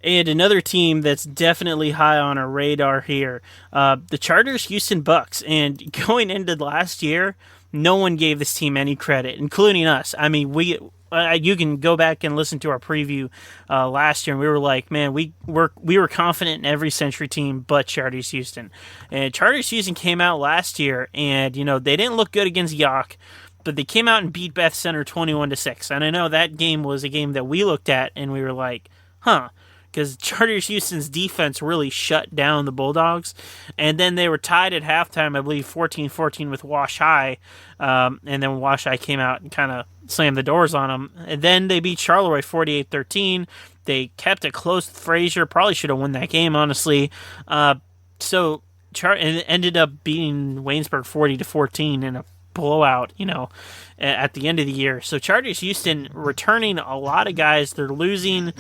And another team that's definitely high on our radar here, the Charters Houston Bucks. And going into last year, no one gave this team any credit, including us. I mean, you can go back and listen to our preview last year, and we were like, man, we were confident in every Century team but Charters Houston. And Charters Houston came out last year, and they didn't look good against York, but they came out and beat Beth Center 21-6. And I know that game was a game that we looked at, and we were like, huh. Because Charters Houston's defense really shut down the Bulldogs. And then they were tied at halftime, I believe, 14-14 with Wash High. And then Wash High came out and kind of slammed the doors on them. And then they beat Charleroi 48-13. They kept it close with Frazier. Probably should have won that game, honestly. So it ended up beating Waynesburg 40-14 in a blowout, at the end of the year. So Charters Houston returning a lot of guys. They're losing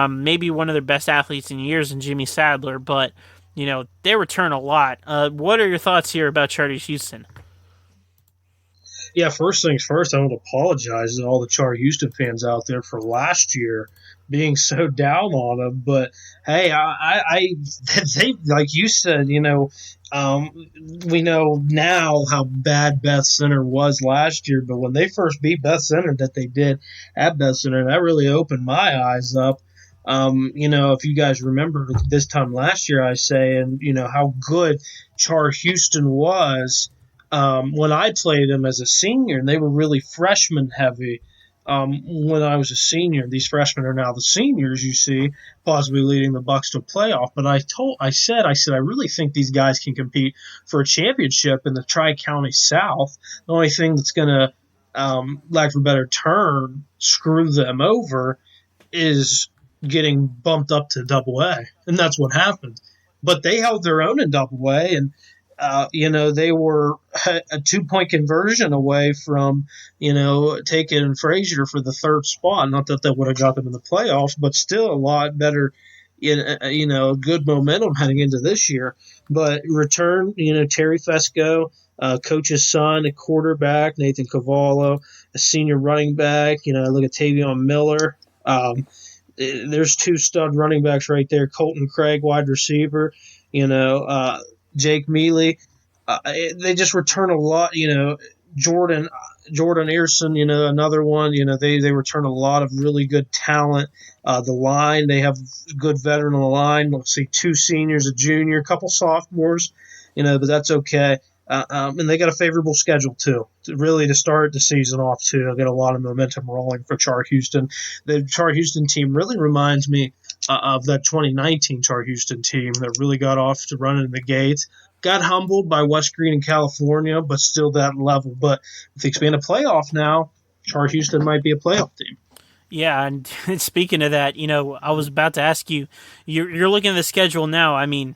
maybe one of their best athletes in years in Jimmy Sadler, but, they return a lot. What are your thoughts here about Charters Houston? Yeah, first things first, I want to apologize to all the Char Houston fans out there for last year being so down on them. But hey, they like you said, we know now how bad Beth Center was last year. But when they first beat Beth Center, that they did at Beth Center, that really opened my eyes up. If you guys remember this time last year, I say, and how good Char Houston was. When I played them as a senior, and they were really freshman heavy when I was a senior. These freshmen are now the seniors, you see, possibly leading the Bucks to a playoff. But I said, I really think these guys can compete for a championship in the Tri-County South. The only thing that's going to, lack for a better term, screw them over is getting bumped up to Double A, and that's what happened. But they held their own in Double A, and they were a 2-point conversion away from, taking Frazier for the third spot. Not that that would have got them in the playoffs, but still a lot better, good momentum heading into this year. But return, Terry Fesco, coach's son, a quarterback, Nathan Cavallo, a senior running back. Look at Tavion Miller. There's two stud running backs right there. Colton Craig, wide receiver. Jake Mealy. They just return a lot. Jordan Earson, another one. They return a lot of really good talent. The line, they have good veteran on the line. Let's see, 2 seniors, a junior, a couple sophomores. But that's okay. And they got a favorable schedule too. To start the season off too. They'll get a lot of momentum rolling for Char Houston. The Char Houston team really reminds me of that 2019 Char Houston team that really got off to running in the gates. Got humbled by West Green in California, but still that level. But with the expanded playoff now, Char Houston might be a playoff team. Yeah, and speaking of that, I was about to ask you, you're looking at the schedule now. I mean,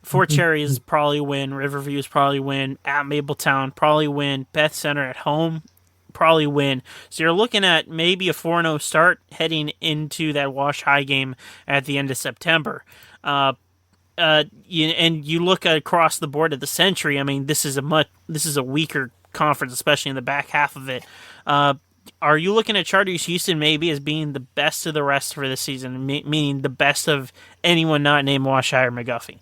Fort Cherries probably win, Riverview's probably win, at Mapletown probably win, Beth Center at home probably win. So you're looking at maybe a 4-0 start heading into that Wash High game at the end of September. And you look across the board at the Century. I mean, this is a weaker conference, especially in the back half of it. Are you looking at Charters Houston maybe as being the best of the rest for this season, meaning the best of anyone not named Wash High or McGuffey?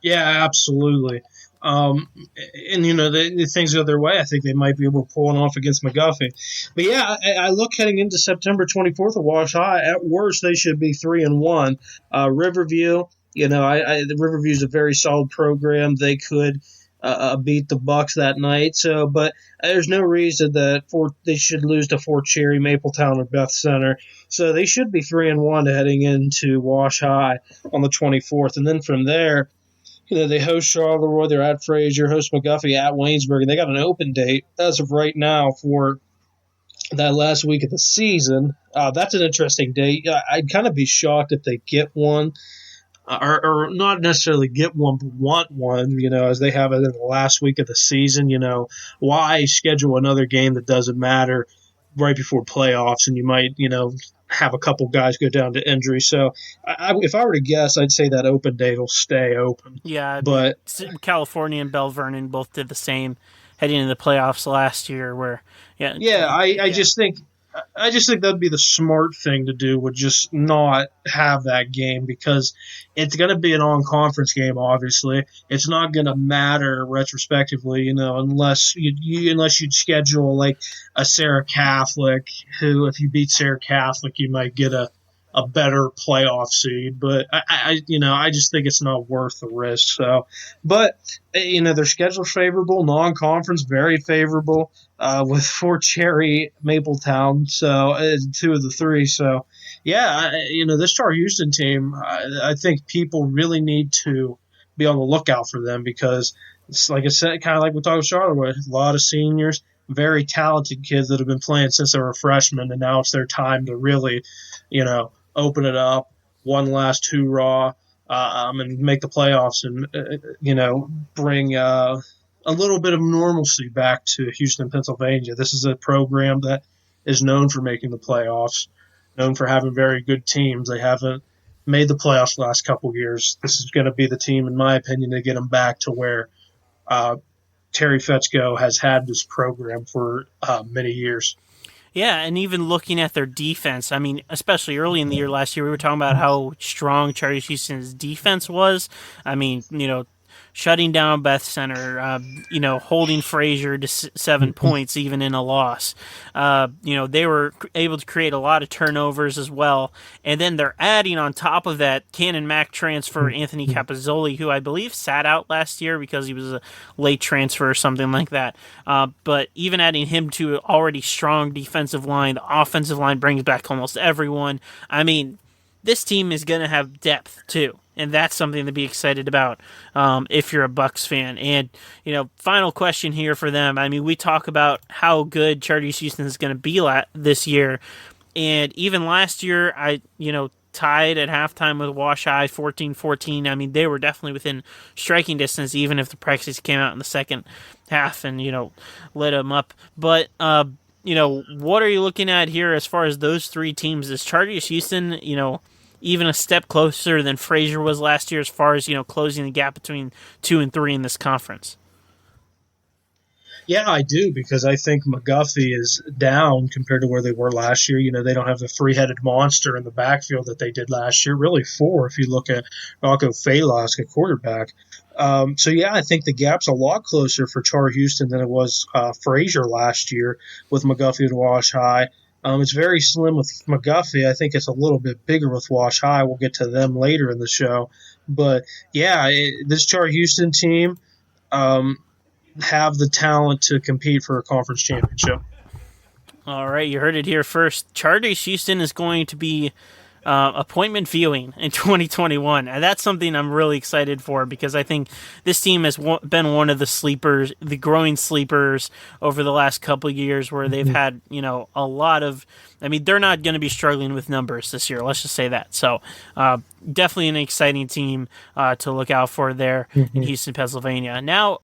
Yeah, absolutely. The things go their way. I think they might be able to pull one off against McGuffey. But yeah, I look heading into September 24th at Wash High. At worst, they should be 3-1. Riverview, the Riverview's a very solid program. They could beat the Bucks that night. So, but there's no reason that they should lose to Fort Cherry, Mapletown, or Beth Center. So they should be 3-1 heading into Wash High on the 24th, and then from there. They host Charleroi, they're at Frazier, host McGuffey at Waynesburg, and they got an open date as of right now for that last week of the season. That's an interesting date. I'd kind of be shocked if they get one, or not necessarily get one, but want one, as they have it in the last week of the season. Why schedule another game that doesn't matter right before playoffs, and you might, have a couple guys go down to injury. So if I were to guess, I'd say that open date will stay open. Yeah, but California and Bell Vernon both did the same heading into the playoffs last year. I just think I just think that'd be the smart thing to do, would just not have that game, because it's going to be an on-conference game. Obviously, it's not going to matter retrospectively, unless you'd schedule like a Sarah Catholic, who, if you beat Sarah Catholic, you might get a better playoff seed. But I just think it's not worth the risk. So, but their schedule's favorable, non-conference very favorable, with Fort Cherry, Mapletown, so two of the three. So, yeah, this Char Houston team, I think people really need to be on the lookout for them, because it's like I said, kind of like we talked with Charlotte, a lot of seniors, very talented kids that have been playing since they were freshmen, and now it's their time to really, open it up, one last hoorah, and make the playoffs, and bring a little bit of normalcy back to Houston, Pennsylvania. This is a program that is known for making the playoffs, known for having very good teams. They haven't made the playoffs the last couple years. This is going to be the team, in my opinion, to get them back to where Terry Fetzko has had this program for many years. Yeah, and even looking at their defense, I mean, especially early in the year last year, we were talking about how strong Chartiers Houston's defense was. I mean, shutting down Beth Center, holding Frazier to 7 points even in a loss. They were able to create a lot of turnovers as well. And then they're adding on top of that Cannon Mac transfer Anthony Capozzoli, who I believe sat out last year because he was a late transfer or something like that. But even adding him to an already strong defensive line, the offensive line brings back almost everyone. I mean, this team is going to have depth too, and that's something to be excited about if you're a Bucks fan. And final question here for them. I mean, we talk about how good Chartiers Houston is going to be this year, and even last year, tied at halftime with Wash High 14-14. I mean, they were definitely within striking distance, even if the Prexies came out in the second half and lit them up. But what are you looking at here as far as those three teams? Is Chartiers Houston, even a step closer than Frazier was last year as far as, closing the gap between 2 and 3 in this conference? Yeah, I do, because I think McGuffey is down compared to where they were last year. They don't have the three-headed monster in the backfield that they did last year. Really four, if you look at Rocco Falask at quarterback. So, I think the gap's a lot closer for Char Houston than it was Frazier last year with McGuffey and Wash High. It's very slim with McGuffey. I think it's a little bit bigger with Wash High. We'll get to them later in the show. But, this Char Houston team have the talent to compete for a conference championship. All right, you heard it here first. Chartiers Houston is going to be appointment viewing in 2021, and that's something I'm really excited for, because I think this team has been one of the sleepers, the growing sleepers over the last couple of years, where they've had a lot of. I mean, they're not going to be struggling with numbers this year. Let's just say that. So, definitely an exciting team to look out for there in Houston, Pennsylvania. Now,